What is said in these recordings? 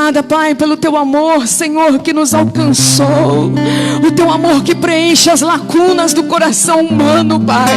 Obrigada, Pai, pelo Teu amor, Senhor, que nos alcançou. O Teu amor que preenche as lacunas do coração humano, Pai.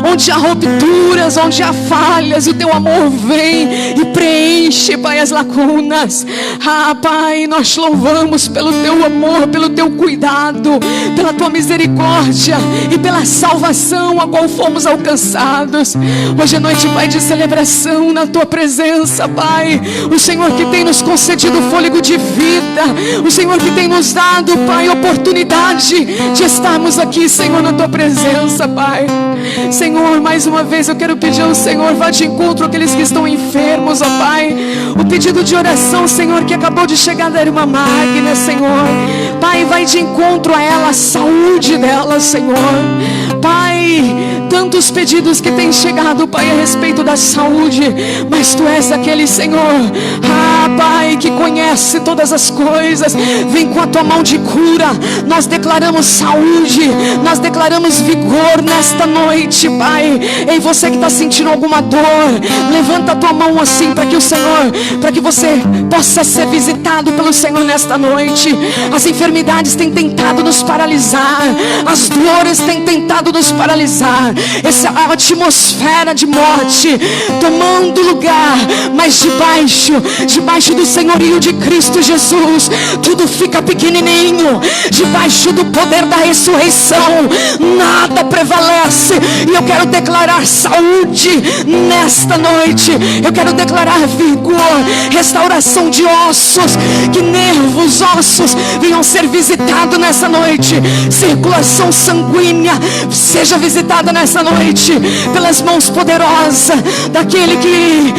Onde há rupturas, onde há falhas, o Teu amor vem e preenche, Pai, as lacunas. Ah, Pai, nós louvamos pelo Teu amor, pelo Teu cuidado, pela Tua misericórdia e pela salvação a qual fomos alcançados. Hoje é noite, Pai, de celebração na Tua presença, Pai. O Senhor que tem nos concedido fôlego de vida, o Senhor que tem nos dado, Pai, oportunidade de estarmos aqui, Senhor, na Tua presença, Pai. Senhor, mais uma vez eu quero pedir ao Senhor, vá de encontro àqueles que estão enfermos, ó Pai. O pedido de oração, Senhor, que acabou de chegar da irmã Magna, Senhor. Pai, vai de encontro a ela, a saúde dela, Senhor. Pai, tantos pedidos que têm chegado, Pai, a respeito da saúde, mas Tu és aquele, Senhor, Pai, que conhece todas as coisas. Vem com a Tua mão de cura. Nós declaramos saúde, nós declaramos vigor nesta noite, Pai. Ei, você que está sentindo alguma dor, levanta a tua mão assim, para que o Senhor, para que você possa ser visitado pelo Senhor nesta noite. As enfermidades têm tentado nos paralisar, as dores têm tentado nos paralisar, essa atmosfera de morte tomando lugar, mas debaixo do senhorio de Cristo Jesus, tudo fica pequenininho. Debaixo do poder da ressurreição, nada prevalece. E eu quero declarar saúde nesta noite. Eu quero declarar vigor, restauração de ossos, que nervos, ossos venham ser visitados nessa noite. Circulação sanguínea seja visitada nessa noite pelas mãos poderosas daquele que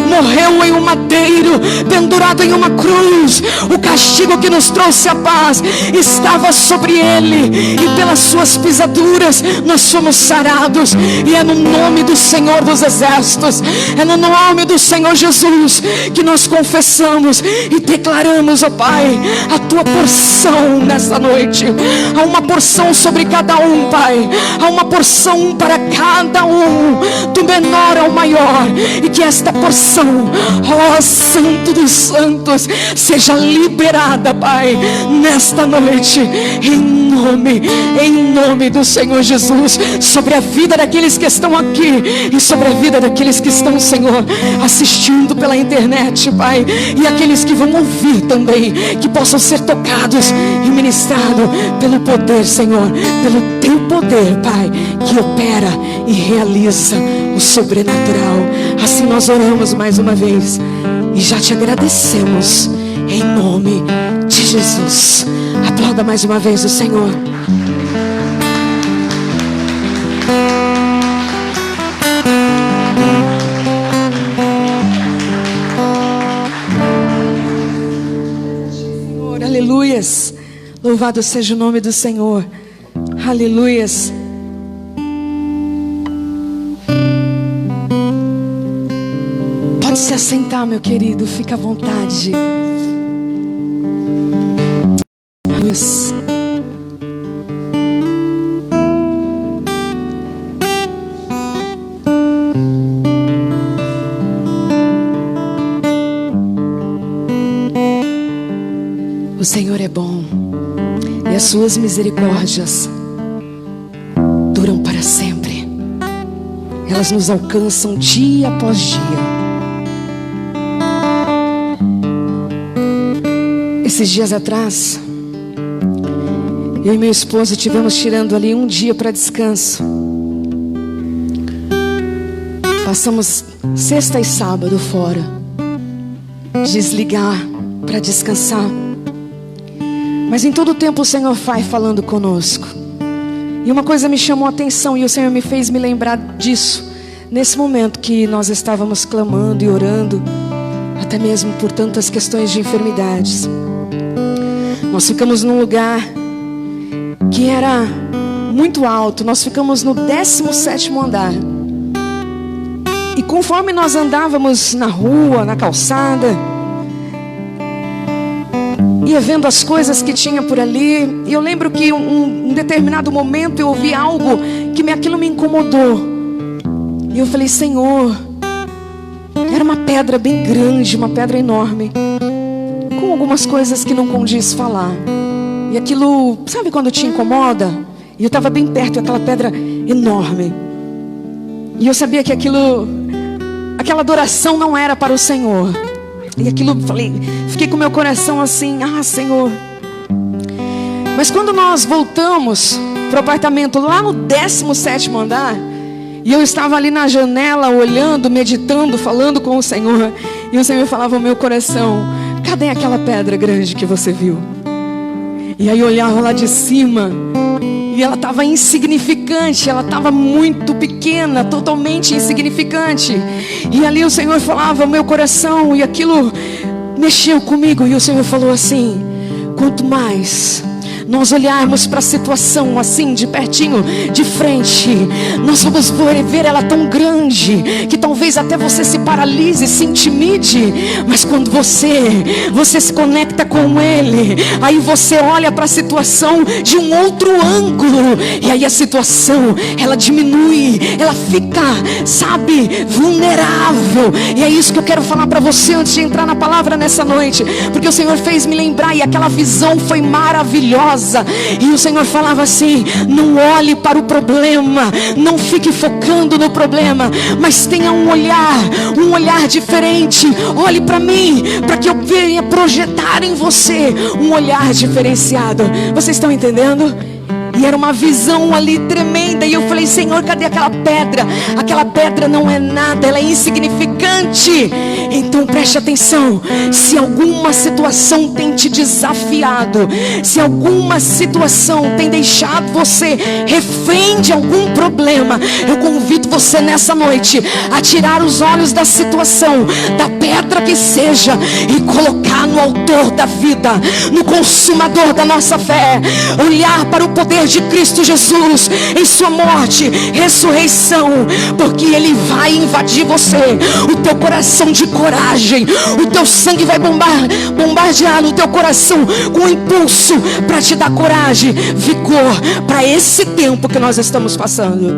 morreu em um madeiro, pendurado em uma cruz. O castigo que nos trouxe a paz estava sobre ele, e pelas suas pisaduras nós fomos sarados. E é no nome do Senhor dos Exércitos, é no nome do Senhor Jesus que nós confessamos e declaramos, ó Pai, a Tua porção nessa noite. Há uma porção sobre cada um, Pai. Há uma porção para cada um, do menor ao maior. E que esta porção, ó Santo dos Santos, seja liberada, Pai, nesta noite, em nome do Senhor Jesus, sobre a vida daqueles que estão aqui e sobre a vida daqueles que estão, Senhor, assistindo pela internet, Pai, e aqueles que vão ouvir também, que possam ser tocados e ministrados pelo poder, Senhor, pelo Teu poder, Pai, que opera e realiza o sobrenatural. Assim nós oramos mais uma vez e já Te agradecemos em nome de Jesus. Aplauda mais uma vez o Senhor. Senhor, aleluias. Louvado seja o nome do Senhor. Aleluias. Pode se assentar, meu querido, fica à vontade. O Senhor é bom e as suas misericórdias duram para sempre. Elas nos alcançam dia após dia. Esses dias atrás, eu e meu esposo tivemos tirando ali um dia para descanso. Passamos sexta e sábado fora, desligar para descansar. Mas em todo o tempo o Senhor vai falando conosco. E uma coisa me chamou a atenção, e o Senhor me fez me lembrar disso nesse momento que nós estávamos clamando e orando, até mesmo por tantas questões de enfermidades. Nós ficamos num lugar que era muito alto. Nós ficamos no 17º andar. E conforme nós andávamos na rua, na calçada, ia vendo as coisas que tinha por ali, e eu lembro que um determinado momento eu ouvi algo que aquilo me incomodou. E eu falei: Senhor, era uma pedra bem grande, uma pedra enorme. com algumas coisas que não condiz falar. E aquilo, sabe quando te incomoda? E eu estava bem perto daquela pedra enorme. E eu sabia que aquela adoração não era para o Senhor. E aquilo, fiquei com meu coração assim, Senhor. Mas quando nós voltamos para o apartamento lá no 17º andar, e eu estava ali na janela olhando, meditando, falando com o Senhor, e o Senhor falava ao meu coração: cadê aquela pedra grande que você viu? E aí eu olhava lá de cima, e ela estava insignificante, ela estava muito pequena, totalmente insignificante. E ali o Senhor falava ao meu coração, e aquilo mexeu comigo. E o Senhor falou assim: quanto mais nós olharmos para a situação assim, de pertinho, de frente, nós vamos ver ela tão grande, que talvez até você se paralise, se intimide. Mas quando você se conecta com Ele, aí você olha para a situação de um outro ângulo, e aí a situação, ela diminui, ela fica, sabe, vulnerável. E é isso que eu quero falar para você antes de entrar na palavra nessa noite, porque o Senhor fez me lembrar, e aquela visão foi maravilhosa. E o Senhor falava assim: não olhe para o problema, não fique focando no problema, mas tenha um olhar diferente. Olhe para mim, para que eu venha projetar em você um olhar diferenciado. Vocês estão entendendo? E era uma visão ali tremenda. E eu falei: Senhor, cadê aquela pedra? Aquela pedra não é nada, ela é insignificante. Então preste atenção. Se alguma situação tem te desafiado, se alguma situação tem deixado você refém de algum problema, eu convido você nessa noite a tirar os olhos da situação, da pedra que seja, e colocar no autor da vida, no consumador da nossa fé. Olhar para o poder de Cristo Jesus em sua morte, ressurreição, porque Ele vai invadir você, o teu coração de coragem, o teu sangue vai bombardear no teu coração com impulso para te dar coragem, vigor para esse tempo que nós estamos passando,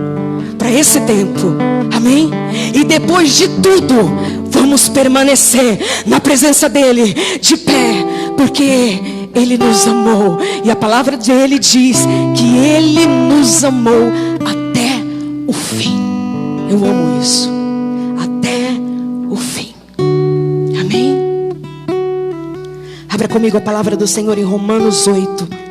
para esse tempo, amém? E depois de tudo, vamos permanecer na presença dEle, de pé, porque Ele nos amou. E a palavra dele diz que Ele nos amou até o fim. Eu amo isso. Até o fim. Amém? Abra comigo a palavra do Senhor em Romanos 8.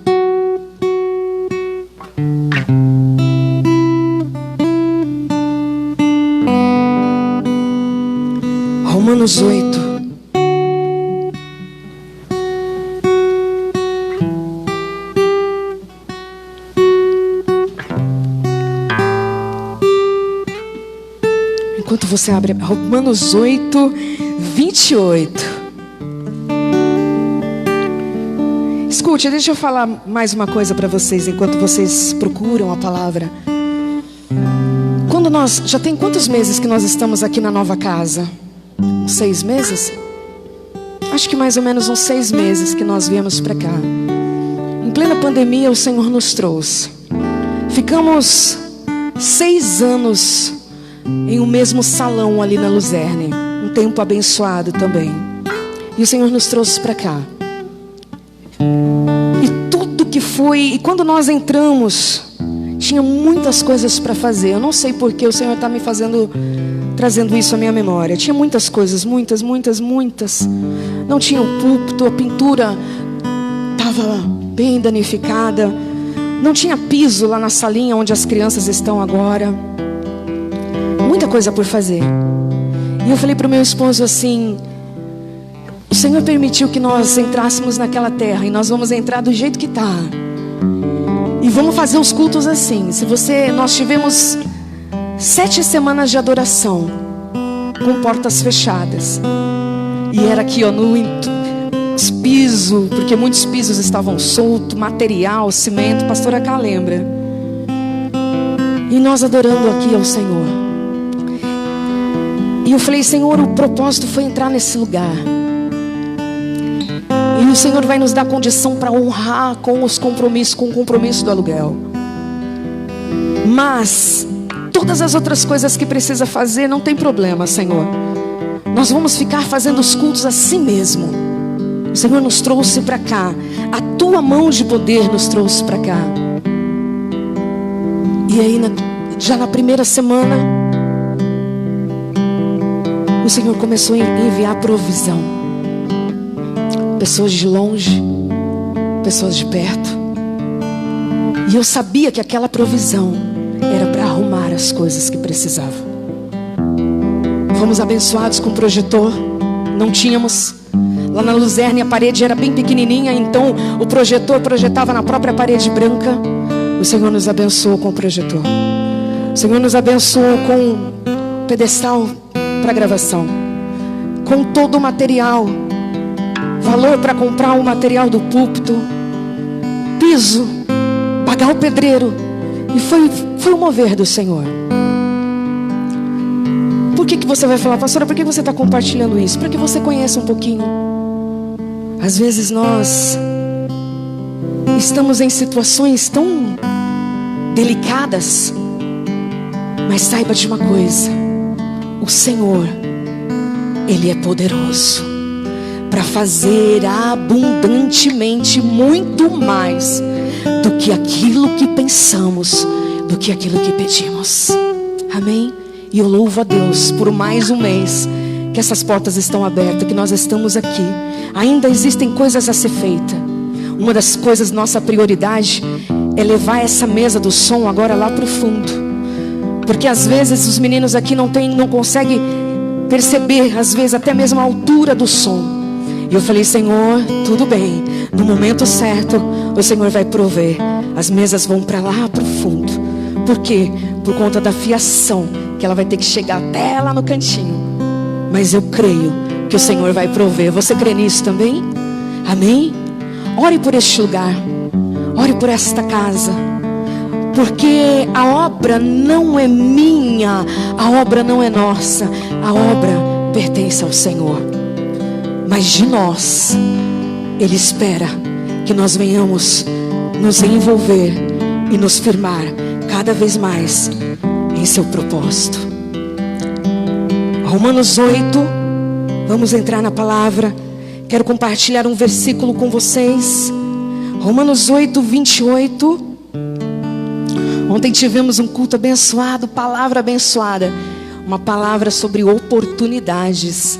Romanos 8. Enquanto você abre Romanos 8, 28. Escute, deixa eu falar mais uma coisa para vocês enquanto vocês procuram a palavra. Quando nós, já tem quantos meses que nós estamos aqui na nova casa? 6 meses? Acho que mais ou menos uns 6 meses que nós viemos para cá. Em plena pandemia o Senhor nos trouxe. Ficamos 6 anos em um mesmo salão ali na Luzerne, um tempo abençoado também. E o Senhor nos trouxe para cá. E tudo que foi, e quando nós entramos, tinha muitas coisas para fazer. Eu não sei porque o Senhor está me trazendo isso à minha memória. Tinha muitas coisas, muitas. Não tinha o púlpito, a pintura estava bem danificada. Não tinha piso lá na salinha onde as crianças estão agora. Muita coisa por fazer. E eu falei para o meu esposo assim: o Senhor permitiu que nós entrássemos naquela terra, e nós vamos entrar do jeito que está. E vamos fazer os cultos assim. Nós tivemos 7 semanas de adoração, com portas fechadas. E era aqui, ó, os pisos, porque muitos pisos estavam soltos, material, cimento, pastora Cá lembra. E nós adorando aqui ao Senhor. E eu falei: Senhor, o propósito foi entrar nesse lugar. E o Senhor vai nos dar condição para honrar com os compromissos, com o compromisso do aluguel. Mas todas as outras coisas que precisa fazer, não tem problema, Senhor. Nós vamos ficar fazendo os cultos assim mesmo. O Senhor nos trouxe para cá. A tua mão de poder nos trouxe para cá. E aí, já na primeira semana, o Senhor começou a enviar provisão. Pessoas de longe, pessoas de perto. E eu sabia que aquela provisão era para arrumar as coisas que precisavam. Fomos abençoados com projetor. Não tínhamos. Lá na Luzerne a parede era bem pequenininha, então o projetor projetava na própria parede branca. O Senhor nos abençoou com o projetor. O Senhor nos abençoou com pedestal para gravação, com todo o material, valor para comprar o material do púlpito, piso, pagar o pedreiro. E foi o mover do Senhor. Por que você vai falar, pastora, por que você está compartilhando isso? Para que você conheça um pouquinho. Às vezes nós estamos em situações tão delicadas, mas saiba de uma coisa: o Senhor, Ele é poderoso para fazer abundantemente muito mais do que aquilo que pensamos, do que aquilo que pedimos. Amém? E eu louvo a Deus por mais um mês que essas portas estão abertas, que nós estamos aqui. Ainda existem coisas a ser feitas. Uma das coisas, nossa prioridade, é levar essa mesa do som agora lá para o fundo. Porque às vezes os meninos aqui não conseguem perceber, às vezes até mesmo a altura do som. E eu falei, Senhor, tudo bem, no momento certo o Senhor vai prover. As mesas vão para lá para o fundo. Por quê? Por conta da fiação, que ela vai ter que chegar até lá no cantinho. Mas eu creio que o Senhor vai prover. Você crê nisso também? Amém? Ore por este lugar, ore por esta casa, porque a obra não é minha, a obra não é nossa, a obra pertence ao Senhor. Mas de nós, Ele espera que nós venhamos nos envolver e nos firmar cada vez mais em seu propósito. Romanos 8, vamos entrar na palavra. Quero compartilhar um versículo com vocês. Romanos 8, 28. Ontem tivemos um culto abençoado, palavra abençoada. Uma palavra sobre oportunidades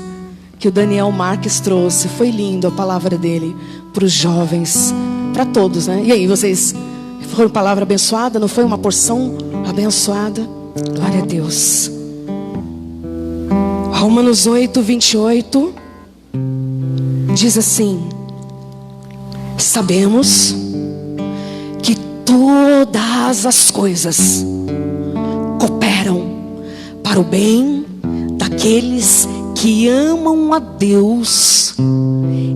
que o Daniel Marques trouxe. Foi lindo a palavra dele para os jovens, para todos, né? E aí, vocês, foi uma palavra abençoada? Não foi uma porção abençoada? Glória a Deus. Romanos 8, 28 diz assim: sabemos que todas as coisas cooperam para o bem daqueles que amam a Deus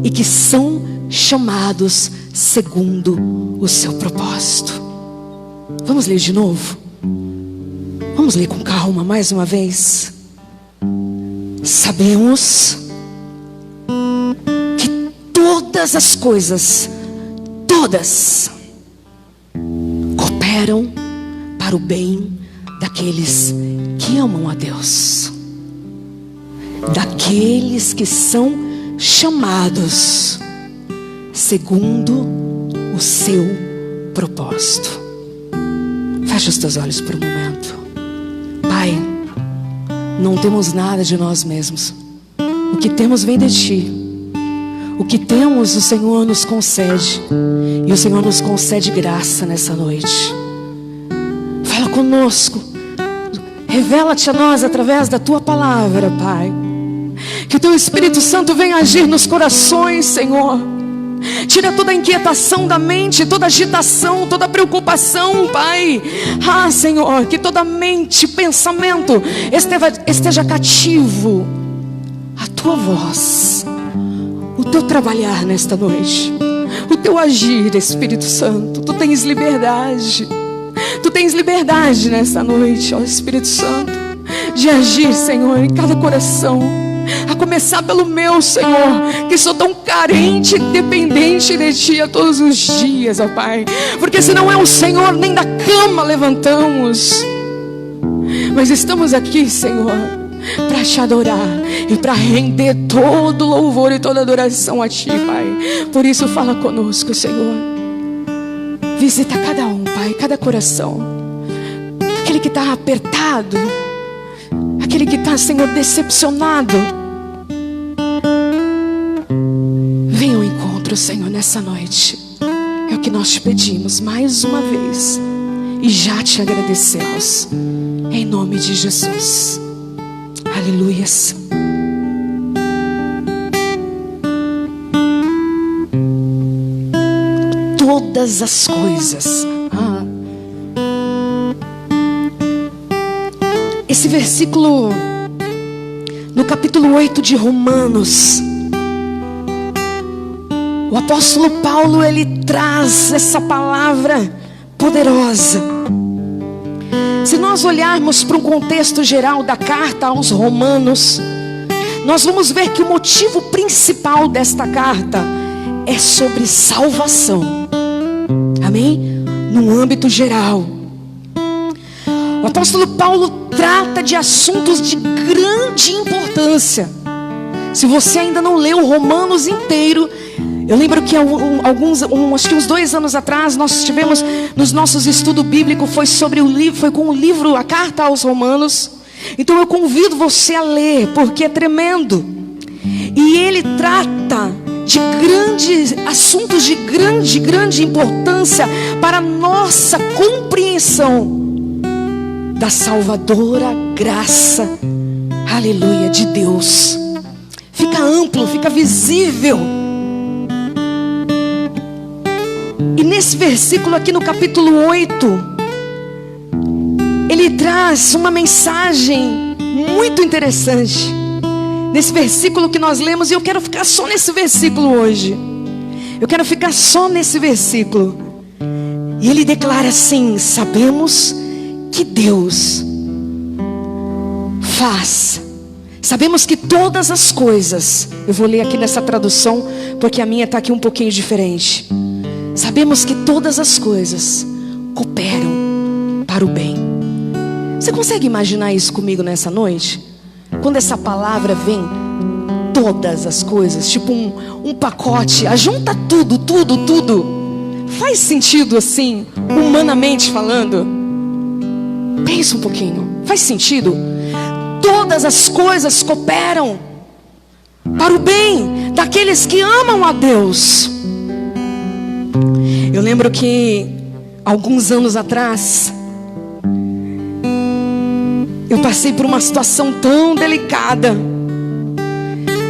e que são chamados segundo o seu propósito. Vamos ler de novo? Vamos ler com calma mais uma vez. Sabemos que todas as coisas, todas, cooperam para o bem daqueles que amam a Deus, daqueles que são chamados segundo o seu propósito. Fecha os teus olhos por um momento. Pai, não temos nada de nós mesmos. O que temos vem de Ti. O que temos, o Senhor nos concede. E o Senhor nos concede graça nessa noite. Fala conosco. Revela-te a nós através da Tua palavra, Pai. Que o Teu Espírito Santo venha agir nos corações, Senhor. Tira toda a inquietação da mente, toda agitação, toda preocupação, Pai. Ah, Senhor, que toda mente, pensamento esteja cativo à Tua voz, o Teu trabalhar nesta noite, o Teu agir, Espírito Santo. Tu tens liberdade. Tu tens liberdade nesta noite, ó Espírito Santo, de agir, Senhor, em cada coração. A começar pelo meu, Senhor, que sou tão carente e dependente de Ti a todos os dias, ó Pai. Porque se não é o Senhor, nem da cama levantamos. Mas estamos aqui, Senhor, para te adorar e para render todo louvor e toda adoração a Ti, Pai. Por isso fala conosco, Senhor. Visita cada um, Pai, cada coração. Aquele que está apertado, aquele que está, Senhor, decepcionado. Venha ao encontro, Senhor, nessa noite. É o que nós te pedimos mais uma vez e já te agradecemos, em nome de Jesus. Aleluias. Todas as coisas. Esse versículo no capítulo 8 de Romanos, o apóstolo Paulo, ele traz essa palavra poderosa. Se nós olharmos para um contexto geral da carta aos Romanos, nós vamos ver que o motivo principal desta carta é sobre salvação. Amém? No âmbito geral. O apóstolo Paulo trata de assuntos de grande importância. Se você ainda não leu Romanos inteiro, eu lembro que acho que uns 2 anos atrás nós tivemos nos nossos estudos bíblicos, foi sobre o livro, foi com o livro A Carta aos Romanos. Então eu convido você a ler, porque é tremendo. E ele trata de grandes assuntos de grande importância para a nossa compreensão da salvadora graça, aleluia, de Deus. Fica amplo, fica visível. E nesse versículo aqui no capítulo 8, ele traz uma mensagem muito interessante. Nesse versículo que nós lemos, e eu quero ficar só nesse versículo hoje. Eu quero ficar só nesse versículo. E ele declara assim: sabemos que Deus faz. Sabemos que todas as coisas, eu vou ler aqui nessa tradução, porque a minha está aqui um pouquinho diferente. Sabemos que todas as coisas cooperam para o bem. Você consegue imaginar isso comigo nessa noite? Quando essa palavra vem, todas as coisas, tipo um pacote, ajunta tudo. Faz sentido assim, humanamente falando? Pensa um pouquinho, faz sentido? Todas as coisas cooperam para o bem daqueles que amam a Deus. Eu lembro que alguns anos atrás eu passei por uma situação tão delicada.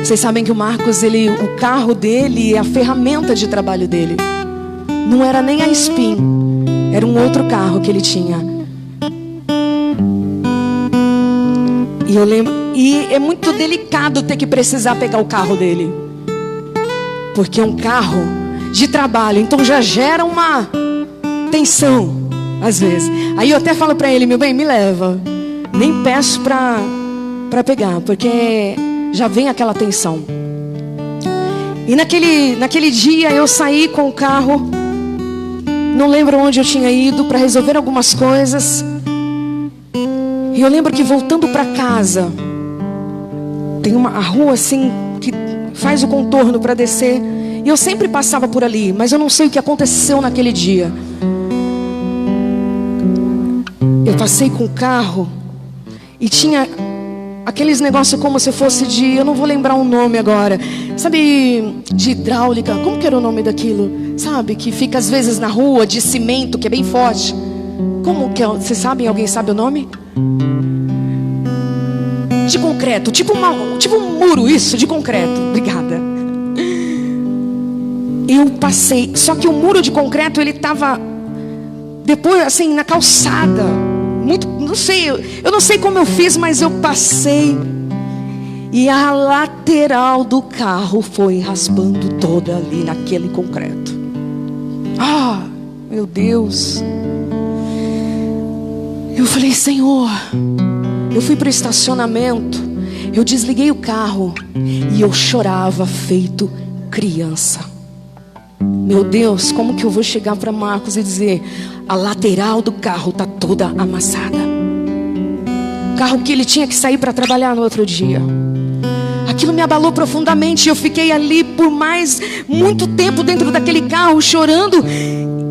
Vocês sabem que o Marcos, o carro dele é a ferramenta de trabalho dele. Não era nem a Spin, era um outro carro que ele tinha. E eu lembro, e é muito delicado ter que precisar pegar o carro dele, porque é um carro de trabalho, então já gera uma tensão às vezes. Aí eu até falo para ele: meu bem, me leva. Nem peço para pegar, porque já vem aquela tensão. E naquele dia eu saí com o carro, não lembro onde eu tinha ido, para resolver algumas coisas. E eu lembro que voltando para casa, tem a rua assim que faz o contorno para descer, e eu sempre passava por ali, mas eu não sei o que aconteceu naquele dia. Eu passei com o carro e tinha aqueles negócios como se fosse de, eu não vou lembrar o nome agora, sabe, de hidráulica, como que era o nome daquilo? Sabe, que fica às vezes na rua, de cimento, que é bem forte. Como que é? Vocês sabem? Alguém sabe o nome? De concreto, tipo um muro, isso, de concreto. Obrigada. Eu passei, só que o muro de concreto, ele estava depois assim na calçada. Muito, não sei, eu não sei como eu fiz, mas eu passei e a lateral do carro foi raspando toda ali naquele concreto. Ah, meu Deus. Eu falei: Senhor, eu fui para o estacionamento, eu desliguei o carro e eu chorava feito criança. Meu Deus, como que eu vou chegar para Marcos e dizer: a lateral do carro está toda amassada? carro que ele tinha que sair para trabalhar no outro dia. Aquilo me abalou profundamente. Eu fiquei ali por muito tempo dentro daquele carro chorando.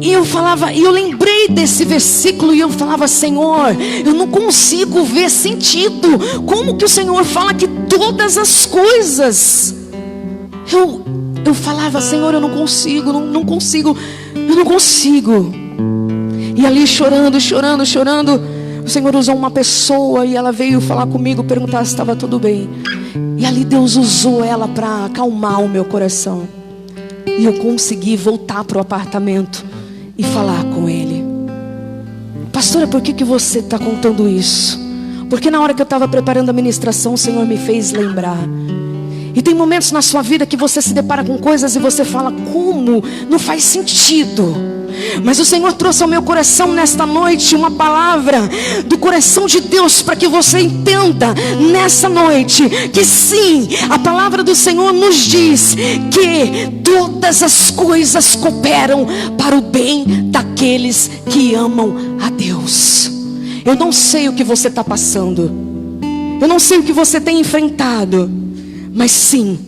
E eu falava, e eu lembrei desse versículo e eu falava: Senhor, eu não consigo ver sentido. Como que o Senhor fala que todas as coisas? Eu falava: Senhor, eu não consigo, não consigo, eu não consigo. E ali chorando, o Senhor usou uma pessoa e ela veio falar comigo, perguntar se estava tudo bem. E ali Deus usou ela para acalmar o meu coração. E eu consegui voltar para o apartamento e falar com ele. Pastora, por que você está contando isso? Porque na hora que eu estava preparando a ministração, o Senhor me fez lembrar. E tem momentos na sua vida que você se depara com coisas e você fala: como? Não faz sentido. Mas o Senhor trouxe ao meu coração nesta noite uma palavra do coração de Deus, para que você entenda nessa noite que sim, a palavra do Senhor nos diz que todas as coisas cooperam para o bem daqueles que amam a Deus. Eu não sei o que você está passando, eu não sei o que você tem enfrentado, mas sim,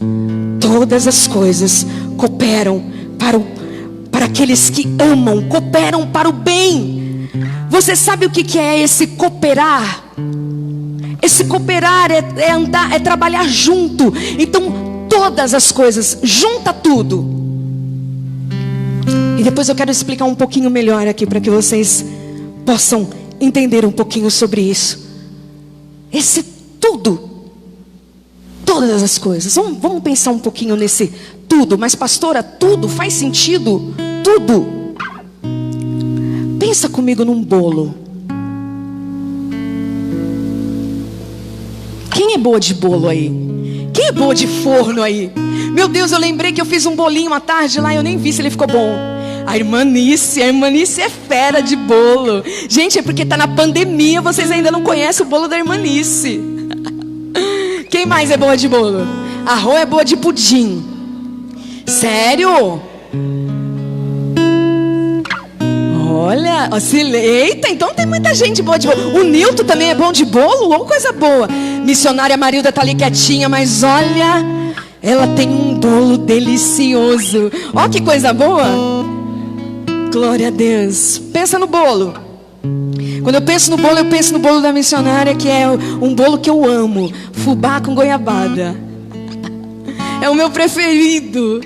todas as coisas cooperam para aqueles que amam, cooperam para o bem. Você sabe o que é esse cooperar? Esse cooperar é andar, é trabalhar junto. Então todas as coisas, junta tudo. E depois eu quero explicar um pouquinho melhor aqui, para que vocês possam entender um pouquinho sobre isso. Esse tudo, todas as coisas. Vamos pensar um pouquinho nesse tudo. Mas pastora, tudo faz sentido? Tudo. Pensa comigo num bolo. Quem é boa de bolo aí? Quem é boa de forno aí? Meu Deus, eu lembrei que eu fiz um bolinho à tarde lá e eu nem vi se ele ficou bom. A irmanice é fera de bolo. Gente, é porque tá na pandemia, vocês ainda não conhecem o bolo da irmanice. Quem mais é boa de bolo? A Rô é boa de pudim. Sério? Olha, eita, então tem muita gente boa de bolo. O Nilton também é bom de bolo, ou coisa boa. Missionária Marilda tá ali quietinha, mas olha, ela tem um bolo delicioso. Ó que coisa boa. Glória a Deus. Pensa no bolo. Quando eu penso no bolo, eu penso no bolo da missionária, que é um bolo que eu amo. Fubá com goiabada. É o meu preferido.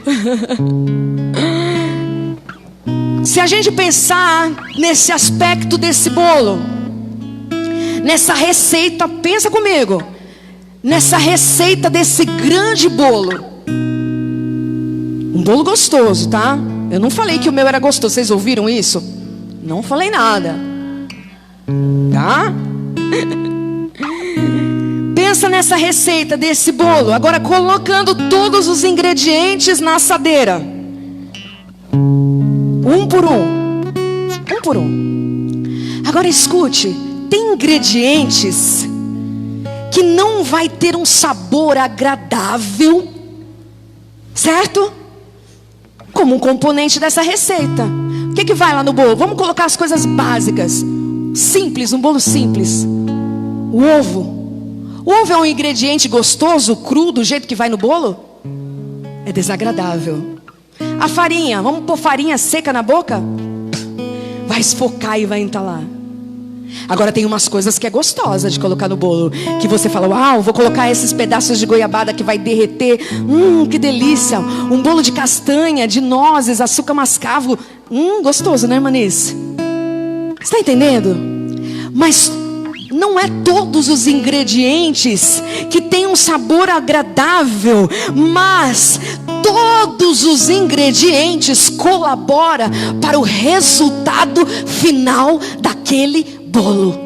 Se a gente pensar nesse aspecto desse bolo, nessa receita, pensa comigo, nessa receita desse grande bolo. Um bolo gostoso, tá? Eu não falei que o meu era gostoso. Vocês ouviram isso? Não falei nada. Tá? Pensa nessa receita desse bolo. Agora colocando todos os ingredientes na assadeira. Um por um. Agora escute. Tem ingredientes que não vai ter um sabor agradável, certo? Como um componente dessa receita. O que vai lá no bolo? Vamos colocar as coisas básicas. Simples, um bolo simples. O ovo. O ovo é um ingrediente gostoso, cru, do jeito que vai no bolo? É desagradável. A farinha, vamos pôr farinha seca na boca? Vai esfocar e vai entalar. Agora tem umas coisas que é gostosa de colocar no bolo, que você fala: uau, vou colocar esses pedaços de goiabada que vai derreter. Que delícia. Um bolo de castanha, de nozes, açúcar mascavo. Gostoso, né, irmãs? Você está entendendo? Mas não é todos os ingredientes que têm um sabor agradável, mas todos os ingredientes colaboram para o resultado final daquele bolo.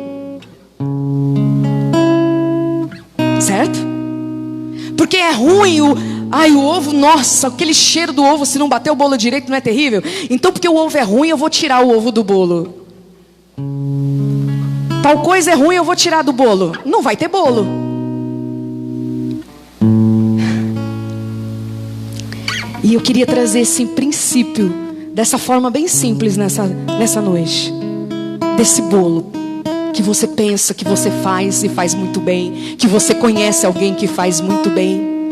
Certo? Porque é ruim o ovo, nossa, aquele cheiro do ovo, se não bater o bolo direito, não é terrível? Então, porque o ovo é ruim, eu vou tirar o ovo do bolo. Tal coisa é ruim, eu vou tirar do bolo. Não vai ter bolo. E eu queria trazer esse princípio dessa forma bem simples nessa noite. Desse bolo que você pensa, que você faz e faz muito bem, que você conhece alguém que faz muito bem,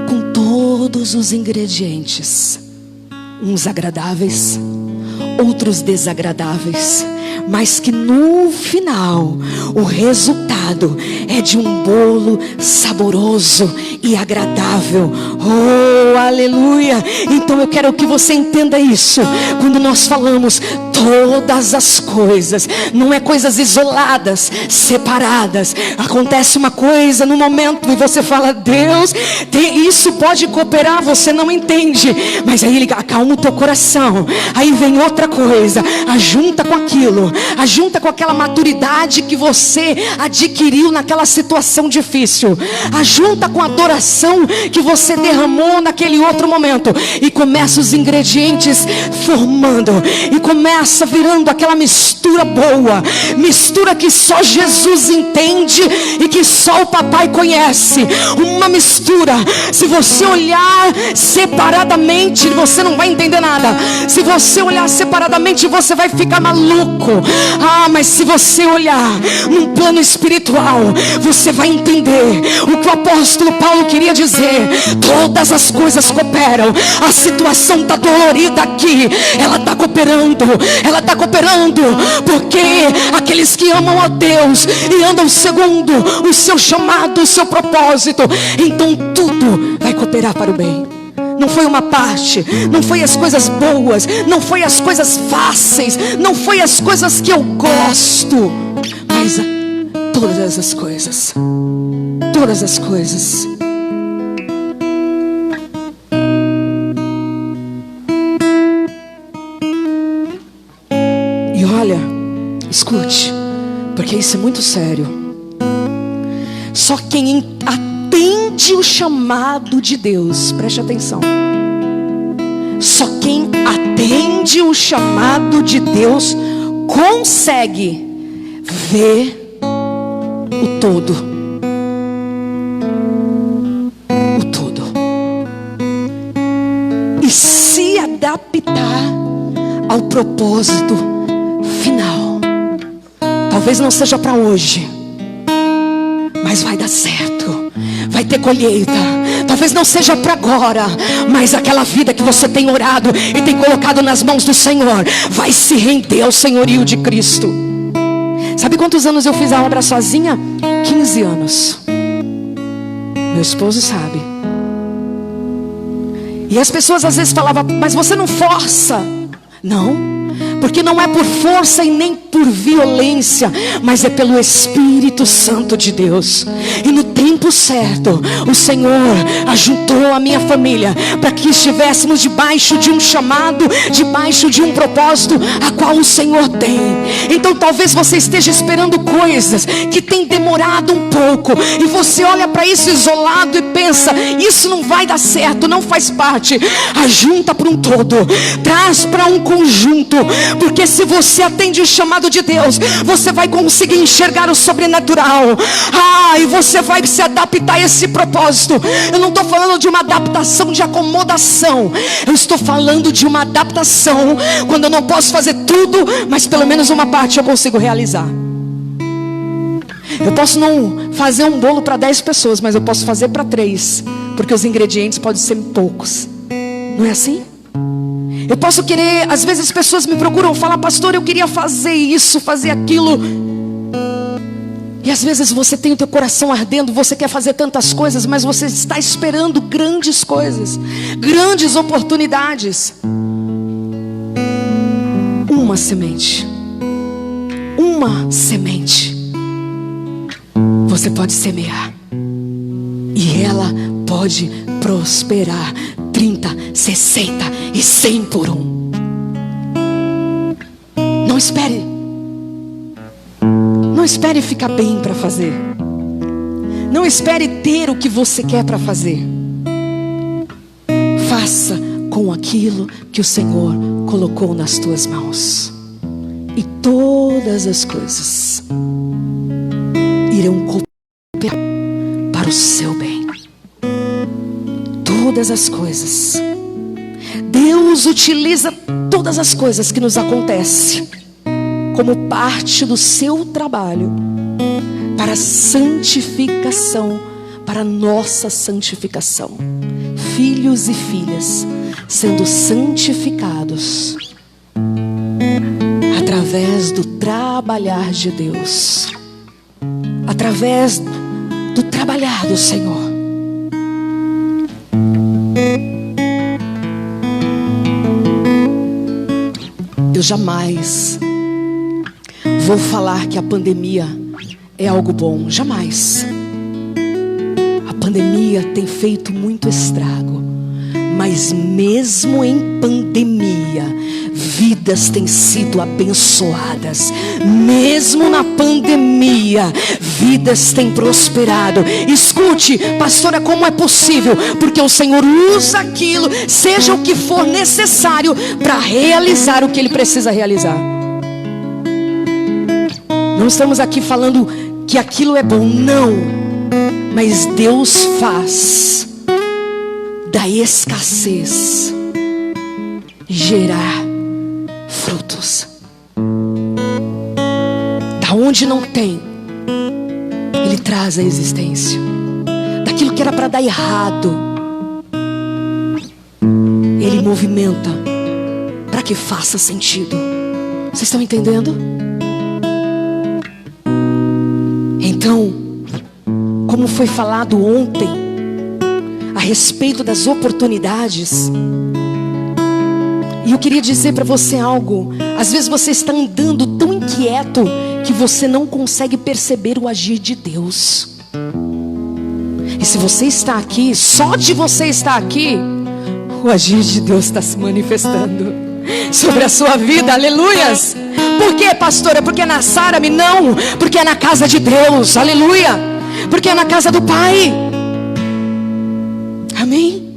com todos os ingredientes, uns agradáveis, outros desagradáveis, mas que no final o resultado é de um bolo saboroso e agradável. Oh, aleluia! Então eu quero que você entenda isso. Quando nós falamos todas as coisas, não é coisas isoladas, separadas. Acontece uma coisa no momento e você fala: Deus, isso pode cooperar, você não entende, mas aí ele acalma o teu coração. Aí vem outra coisa, ajunta com aquilo, ajunta com aquela maturidade que você adquiriu naquela situação difícil, ajunta com a adoração que você derramou naquele outro momento, e começa os ingredientes formando, e começa virando aquela mistura boa, mistura que só Jesus entende e que só o papai conhece. Uma mistura, se você olhar separadamente, você não vai entender nada. Se você olhar separadamente, você vai ficar maluco. Mas se você olhar num plano espiritual, você vai entender o que o apóstolo Paulo queria dizer. Todas as coisas cooperam. A situação está dolorida aqui, ela está cooperando, porque aqueles que amam a Deus e andam segundo o seu chamado, o seu propósito, então tudo vai cooperar para o bem. Não foi uma parte, não foi as coisas boas, não foi as coisas fáceis, não foi as coisas que eu gosto, mas todas as coisas, todas as coisas. E olha, escute, porque isso é muito sério. Só quem atende o chamado de Deus, preste atenção, só quem atende o chamado de Deus consegue ver o todo. O todo. E se adaptar ao propósito final. Talvez não seja para hoje, mas vai dar certo, vai ter colheita. Talvez não seja para agora, mas aquela vida que você tem orado e tem colocado nas mãos do Senhor vai se render ao senhorio de Cristo. Sabe quantos anos eu fiz a obra sozinha? 15 anos. Meu esposo sabe. E as pessoas às vezes falavam: mas você não força. Não, porque não é por força e nem por violência, mas é pelo Espírito Santo de Deus. E no tempo certo, o Senhor ajuntou a minha família para que estivéssemos debaixo de um chamado, debaixo de um propósito a qual o Senhor tem. Então talvez você esteja esperando coisas que tem demorado um pouco, e você olha para isso isolado e pensa: isso não vai dar certo, não faz parte. Ajunta para um todo, traz para um conjunto, porque se você atende o chamado de Deus, você vai conseguir enxergar o sobrenatural. E você vai se adaptar a esse propósito. Eu não estou falando de uma adaptação de acomodação, eu estou falando de uma adaptação quando eu não posso fazer tudo, mas pelo menos uma parte eu consigo realizar. Eu posso não fazer um bolo para 10 pessoas, mas eu posso fazer para 3, porque os ingredientes podem ser poucos. Não é assim? Eu posso querer, às vezes as pessoas me procuram, falam: pastor, eu queria fazer isso, fazer aquilo. E às vezes você tem o teu coração ardendo, você quer fazer tantas coisas, mas você está esperando grandes coisas, grandes oportunidades. Uma semente você pode semear, e ela pode prosperar 30, 60 e 100 por um. Não espere ficar bem para fazer. Não espere ter o que você quer para fazer. Faça com aquilo que o Senhor colocou nas tuas mãos, e todas as coisas irão cooperar para o seu bem. Todas as coisas. Deus utiliza todas as coisas que nos acontecem como parte do seu trabalho para a santificação, para a nossa santificação. Filhos e filhas sendo santificados através do trabalhar de Deus, através do trabalhar do Senhor. Eu jamais vou falar que a pandemia é algo bom, jamais. A pandemia tem feito muito estrago, mas mesmo em pandemia, vidas têm sido abençoadas. Mesmo na pandemia, vidas têm prosperado. Escute, pastora, como é possível? Porque o Senhor usa aquilo, seja o que for necessário, para realizar o que Ele precisa realizar. Não estamos aqui falando que aquilo é bom, não. Mas Deus faz da escassez gerar frutos. Da onde não tem, Ele traz a existência. Daquilo que era para dar errado, Ele movimenta para que faça sentido. Vocês estão entendendo? Então, como foi falado ontem a respeito das oportunidades, e eu queria dizer para você algo. Às vezes você está andando tão inquieto que você não consegue perceber o agir de Deus. E se você está aqui, só de você estar aqui, o agir de Deus está se manifestando sobre a sua vida. Aleluias. Por quê, pastora? Porque é na Sárame? Não, porque é na casa de Deus. Aleluia. Porque é na casa do Pai. Amém?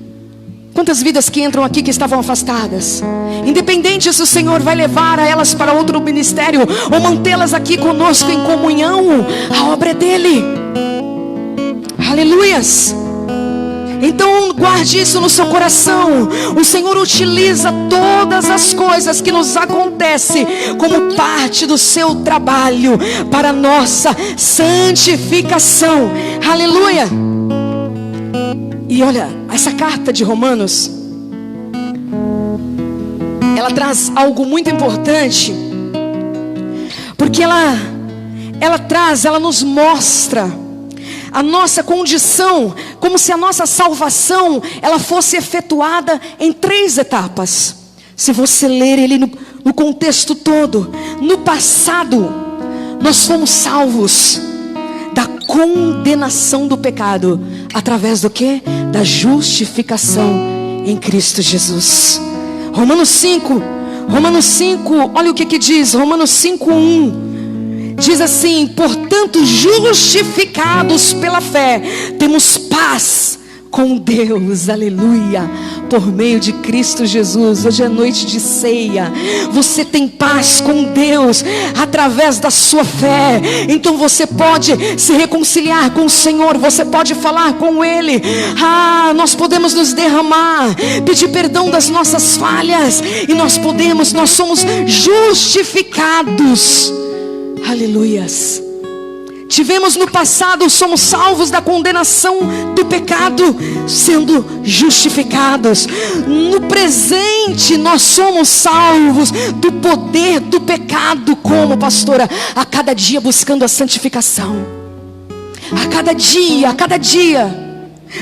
Quantas vidas que entram aqui que estavam afastadas, independente se o Senhor vai levar a elas para outro ministério ou mantê-las aqui conosco em comunhão, a obra é dele. Aleluias. Então guarde isso no seu coração. O Senhor utiliza todas as coisas que nos acontecem como parte do seu trabalho para a nossa santificação. Aleluia. E olha, essa carta de Romanos, ela traz algo muito importante, porque ela nos mostra a nossa condição, como se a nossa salvação ela fosse efetuada em 3 etapas. Se você ler ele no contexto todo, no passado nós fomos salvos da condenação do pecado, através do que? Da justificação em Cristo Jesus. Romanos 5, olha o que diz. Romanos 5:1 diz assim: portanto, justificados pela fé, temos paz com Deus, aleluia, por meio de Cristo Jesus. Hoje é noite de ceia. Você tem paz com Deus através da sua fé. Então você pode se reconciliar com o Senhor, você pode falar com Ele. Nós podemos nos derramar, pedir perdão das nossas falhas, e nós somos justificados. Aleluias. Tivemos no passado, somos salvos da condenação do pecado, sendo justificados. No presente, nós somos salvos do poder do pecado. Como, pastora? A cada dia buscando a santificação. A cada dia,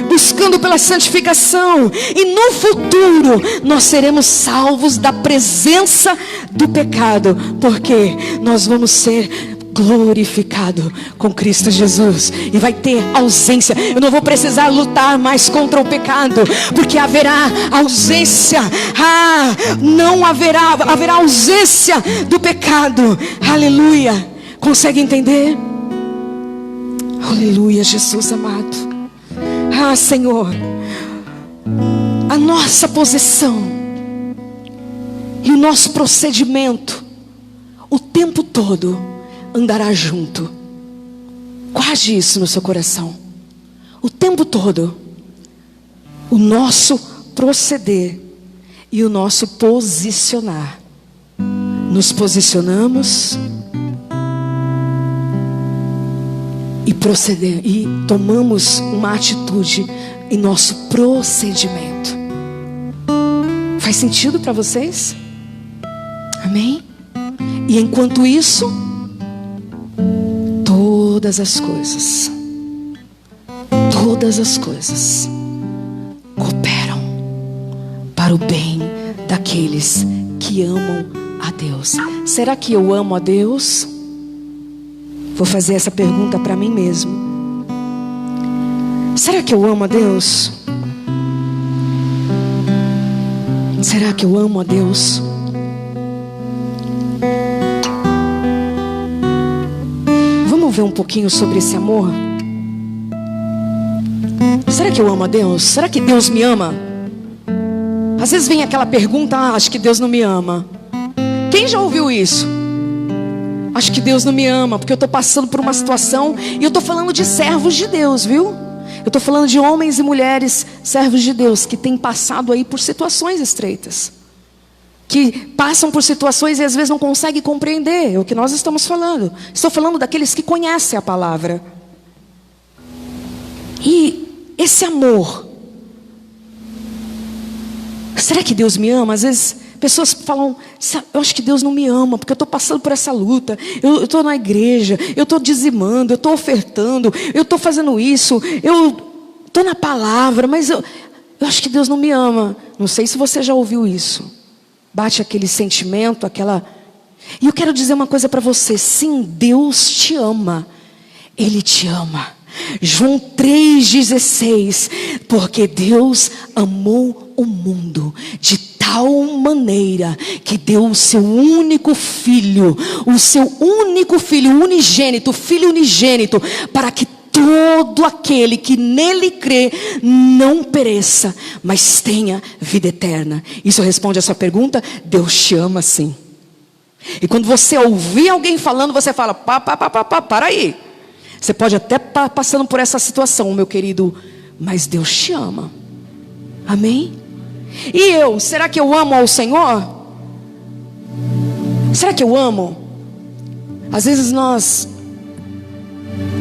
buscando pela santificação. E no futuro, nós seremos salvos da presença do pecado, porque nós vamos ser glorificado com Cristo Jesus, e vai ter ausência. Eu não vou precisar lutar mais contra o pecado, porque haverá ausência. Não haverá ausência do pecado. Aleluia. Consegue entender? Aleluia, Jesus amado. Senhor, a nossa posição e o nosso procedimento o tempo todo andará junto. Guarde isso no seu coração. O tempo todo, o nosso proceder e o nosso posicionar nos posicionamos e tomamos uma atitude em nosso procedimento. Faz sentido para vocês? Amém? E enquanto isso, todas as coisas cooperam para o bem daqueles que amam a Deus. Será que eu amo a Deus? Vou fazer essa pergunta para mim mesmo. Será que eu amo a Deus? Será que eu amo a Deus? Vamos ver um pouquinho sobre esse amor? Será que eu amo a Deus? Será que Deus me ama? Às vezes vem aquela pergunta: acho que Deus não me ama. Quem já ouviu isso? Acho que Deus não me ama porque eu estou passando por uma situação. E eu estou falando de servos de Deus, viu? Eu estou falando de homens e mulheres, servos de Deus, que têm passado aí por situações estreitas, que passam por situações e às vezes não conseguem compreender o que nós estamos falando. Estou falando daqueles que conhecem a palavra. E esse amor, será que Deus me ama? Às vezes pessoas falam: eu acho que Deus não me ama porque eu estou passando por essa luta. Eu estou na igreja, eu estou dizimando, eu estou ofertando, eu estou fazendo isso, eu estou na palavra, mas eu acho que Deus não me ama. Não sei se você já ouviu isso. Bate aquele sentimento, aquela... E eu quero dizer uma coisa para você: sim, Deus te ama. Ele te ama. João 3,16, porque Deus amou o mundo de tal maneira que deu o seu único filho, unigênito, filho unigênito, para que todo aquele que nele crê não pereça, mas tenha vida eterna. Isso responde a sua pergunta? Deus te ama sim. E quando você ouvir alguém falando, você fala: para aí. Você pode até estar passando por essa situação, meu querido, mas Deus te ama. Amém? E eu, será que eu amo ao Senhor? Será que eu amo? Às vezes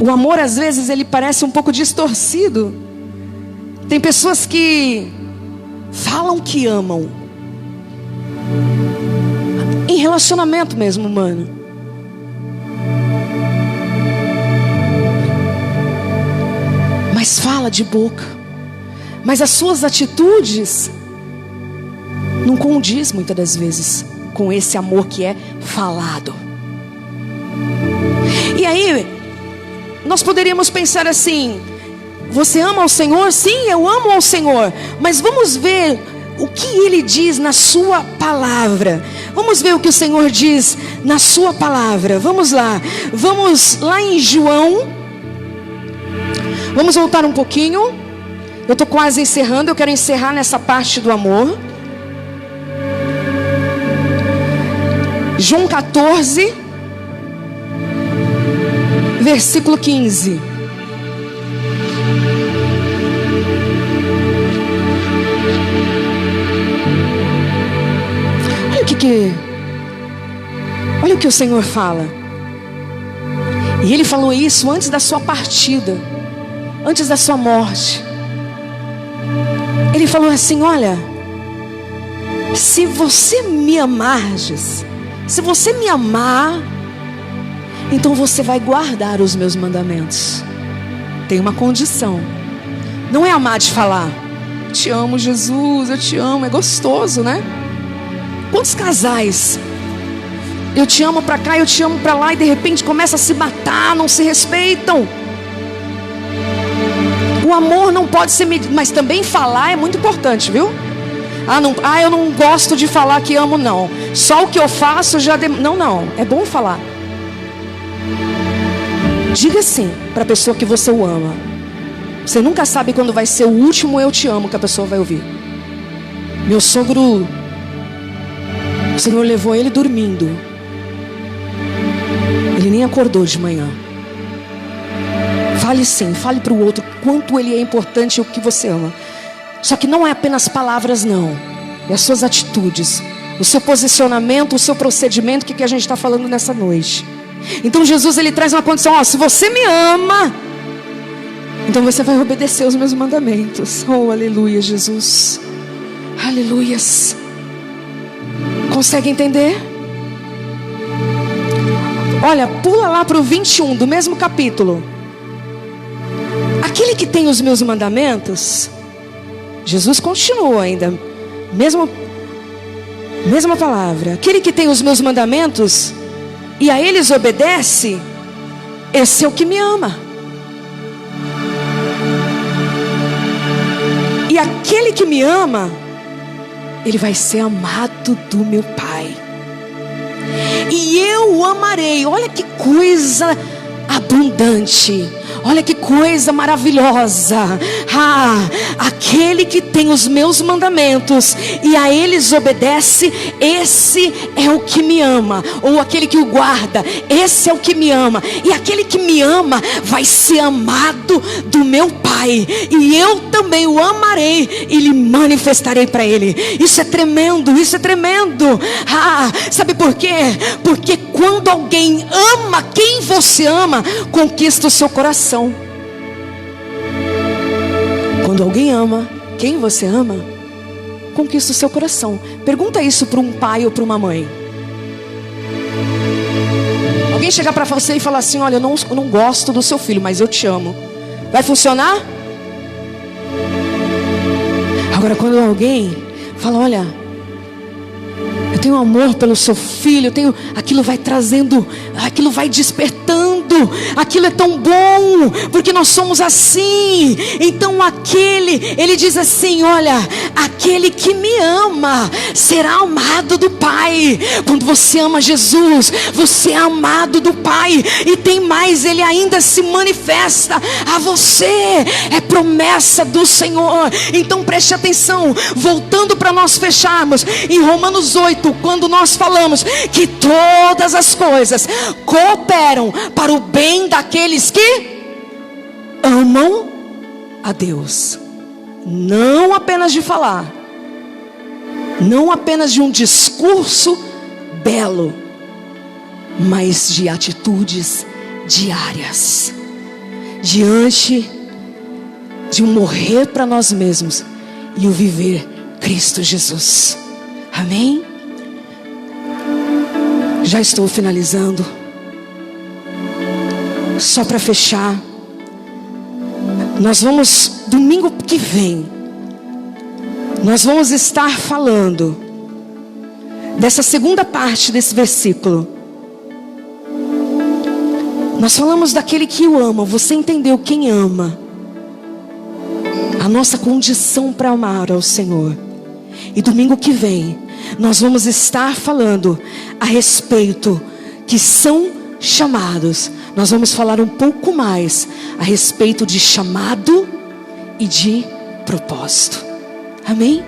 o amor às vezes ele parece um pouco distorcido. Tem pessoas que falam que amam, em relacionamento mesmo, humano. Mas fala de boca, mas as suas atitudes não condiz muitas das vezes com esse amor que é falado. E aí nós poderíamos pensar assim: você ama ao Senhor? Sim, eu amo ao Senhor. Mas vamos ver o que Ele diz na sua palavra. Vamos ver o que o Senhor diz na sua palavra. Vamos lá em João. Vamos voltar um pouquinho. Eu estou quase encerrando. Eu quero encerrar nessa parte do amor. João 14, versículo 15. Olha o que o Senhor fala. E Ele falou isso antes da sua partida, antes da sua morte. Ele falou assim: olha, se você me amardes, se você me amar, então você vai guardar os meus mandamentos. Tem uma condição. Não é amar de falar: te amo, Jesus, eu te amo. É gostoso, né? Quantos casais, eu te amo pra cá, eu te amo pra lá, e de repente começa a se matar, não se respeitam. O amor não pode ser medido, mas também falar é muito importante, viu? Eu não gosto de falar que amo, não. Só o que eu faço já... Não, é bom falar. Diga sim para a pessoa que você o ama. Você nunca sabe quando vai ser o último eu te amo que a pessoa vai ouvir. Meu sogro, o Senhor levou ele dormindo. Ele nem acordou de manhã. Fale sim, fale para o outro quanto ele é importante e o que você ama. Só que não é apenas palavras, não. É as suas atitudes. o seu posicionamento, o seu procedimento, que a gente está falando nessa noite. Então Jesus, ele traz uma condição: ó, se você me ama, então você vai obedecer os meus mandamentos. Oh, aleluia, Jesus. Aleluias. Consegue entender? Olha, pula lá para o 21 do mesmo capítulo. Aquele que tem os meus mandamentos, Jesus continua ainda, mesma palavra. Aquele que tem os meus mandamentos e a eles obedece, esse é o que me ama. E aquele que me ama, ele vai ser amado do meu Pai, e eu o amarei. Olha que coisa abundante, olha que coisa maravilhosa. Aquele que tem os meus mandamentos e a eles obedece, esse é o que me ama. Ou aquele que o guarda, esse é o que me ama. E aquele que me ama vai ser amado do meu Pai, e eu também o amarei e lhe manifestarei para ele. Isso é tremendo, isso é tremendo. Sabe por quê? Porque quando alguém ama quem você ama, conquista o seu coração. Quando alguém ama quem você ama, conquista o seu coração. Pergunta isso para um pai ou para uma mãe. Alguém chegar para você e falar assim: olha, eu não gosto do seu filho, mas eu te amo. Vai funcionar? Agora, quando alguém fala: olha, eu tenho amor pelo seu filho, aquilo vai trazendo, aquilo vai despertando, aquilo é tão bom, porque nós somos assim. Então ele diz assim: olha, aquele que me ama será amado do Pai. Quando você ama Jesus, você é amado do Pai. E tem mais, ele ainda se manifesta a você. É promessa do Senhor. Então preste atenção, voltando para nós fecharmos em Romanos 8, quando nós falamos que todas as coisas cooperam para o bem daqueles que amam a Deus. Não apenas de falar, não apenas de um discurso belo, mas de atitudes diárias, diante de um morrer para nós mesmos e o viver Cristo Jesus. Amém? Já estou finalizando. Só para fechar, nós vamos, domingo que vem, nós vamos estar falando dessa segunda parte desse versículo. Nós falamos daquele que o ama. Você entendeu quem ama? A nossa condição para amar ao Senhor. E domingo que vem nós vamos estar falando a respeito que são chamados. Nós vamos falar um pouco mais a respeito de chamado e de propósito. Amém?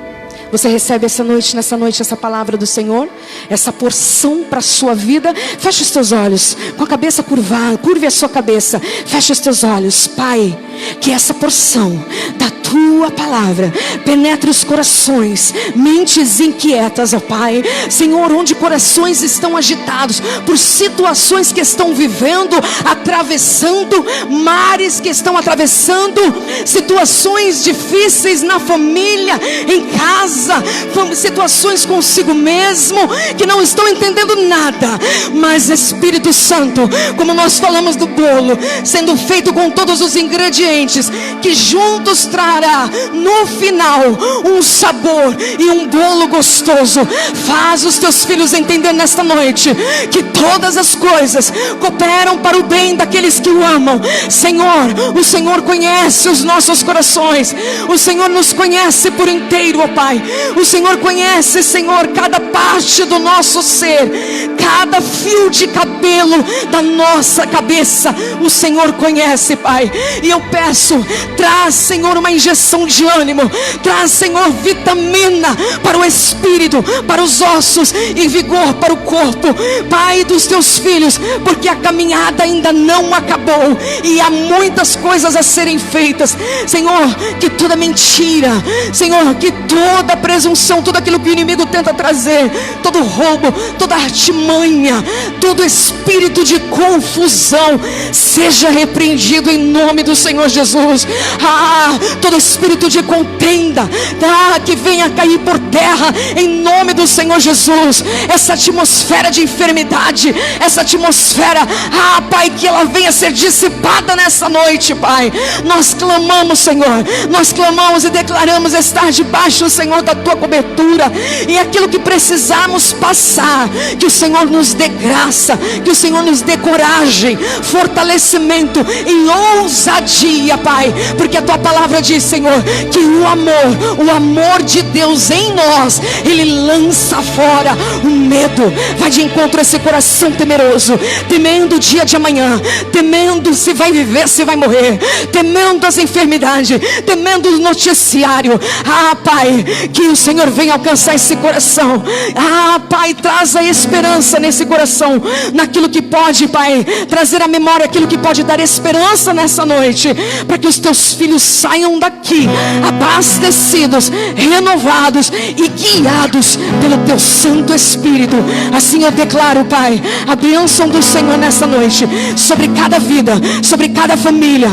Você recebe nessa noite essa palavra do Senhor, essa porção para a sua vida. Feche os teus olhos, com a cabeça curvada, curve a sua cabeça, feche os teus olhos. Pai, que essa porção da tua palavra penetre os corações, mentes inquietas, ó Pai. Senhor, onde corações estão agitados por situações que estão vivendo, atravessando mares que estão atravessando, situações difíceis na família, em casa, situações consigo mesmo, que não estão entendendo nada. Mas Espírito Santo, como nós falamos do bolo sendo feito com todos os ingredientes, que juntos trará no final um sabor e um bolo gostoso. Faz os teus filhos entender nesta noite que todas as coisas cooperam para o bem daqueles que o amam. Senhor, o Senhor conhece os nossos corações, o Senhor nos conhece por inteiro, ó Pai. O Senhor conhece, Senhor, cada parte do nosso ser, cada fio de cabelo da nossa cabeça. O Senhor conhece, Pai. E eu peço, traz, Senhor, uma injeção de ânimo, traz, Senhor, vitamina para o espírito, para os ossos, e vigor para o corpo, Pai, dos teus filhos, porque a caminhada ainda não acabou e há muitas coisas a serem feitas. Senhor, que toda mentira, Senhor, que toda presunção, tudo aquilo que o inimigo tenta trazer, todo roubo, toda artimanha, todo espírito de confusão, seja repreendido em nome do Senhor Jesus. Todo espírito de contenda, que venha cair por terra em nome do Senhor Jesus. Essa atmosfera de enfermidade, essa atmosfera, Pai, que ela venha ser dissipada nessa noite, Pai. Nós clamamos, Senhor, nós clamamos e declaramos estar debaixo, Senhor, da tua cobertura, e aquilo que precisarmos passar, que o Senhor nos dê graça, que o Senhor nos dê coragem, fortalecimento e ousadia, Pai, porque a tua palavra diz, Senhor, que o amor de Deus em nós, ele lança fora o medo. Vai de encontro a esse coração temeroso, temendo o dia de amanhã, temendo se vai viver, se vai morrer, temendo as enfermidades, temendo o noticiário. Pai, que o Senhor venha alcançar esse coração. Pai, traz a esperança nesse coração, naquilo que pode, Pai, trazer à memória aquilo que pode dar esperança nessa noite, para que os teus filhos saiam daqui abastecidos, renovados e guiados pelo teu Santo Espírito. Assim eu declaro, Pai, a bênção do Senhor nessa noite sobre cada vida, sobre cada família,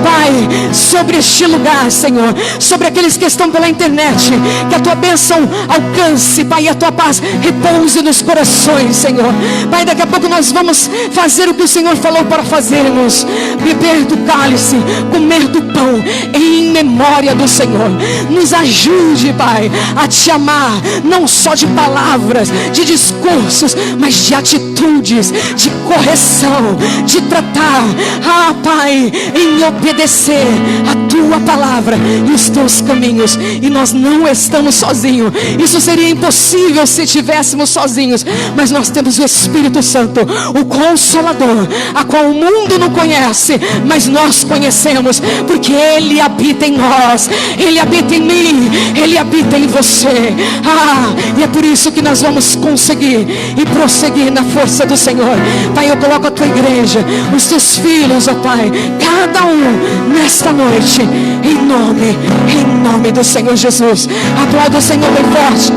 Pai, sobre este lugar, Senhor, sobre aqueles que estão pela internet, que a tua bênção alcance, Pai, e a tua paz repouse nos corações, Senhor. Pai, daqui a pouco nós vamos fazer o que o Senhor falou para fazermos: beber do cálice, comer do pão, em memória do Senhor. Nos ajude, Pai, a te amar, não só de palavras, de discursos, mas de atitudes, de correção, de tratar, Pai, em obedecer a tua palavra e os teus caminhos. E nós não estamos sozinhos. Isso seria impossível se estivéssemos sozinhos, mas nós temos o Espírito Santo, o Consolador, a qual o mundo não conhece, mas nós conhecemos, porque Ele habita em nós, Ele habita em mim, Ele habita em você. E é por isso que nós vamos conseguir e prosseguir na força do Senhor. Pai, eu coloco a tua igreja, os teus filhos, Pai, cada um nesta noite, em nome do Senhor Jesus. Aplauda o Senhor bem forte.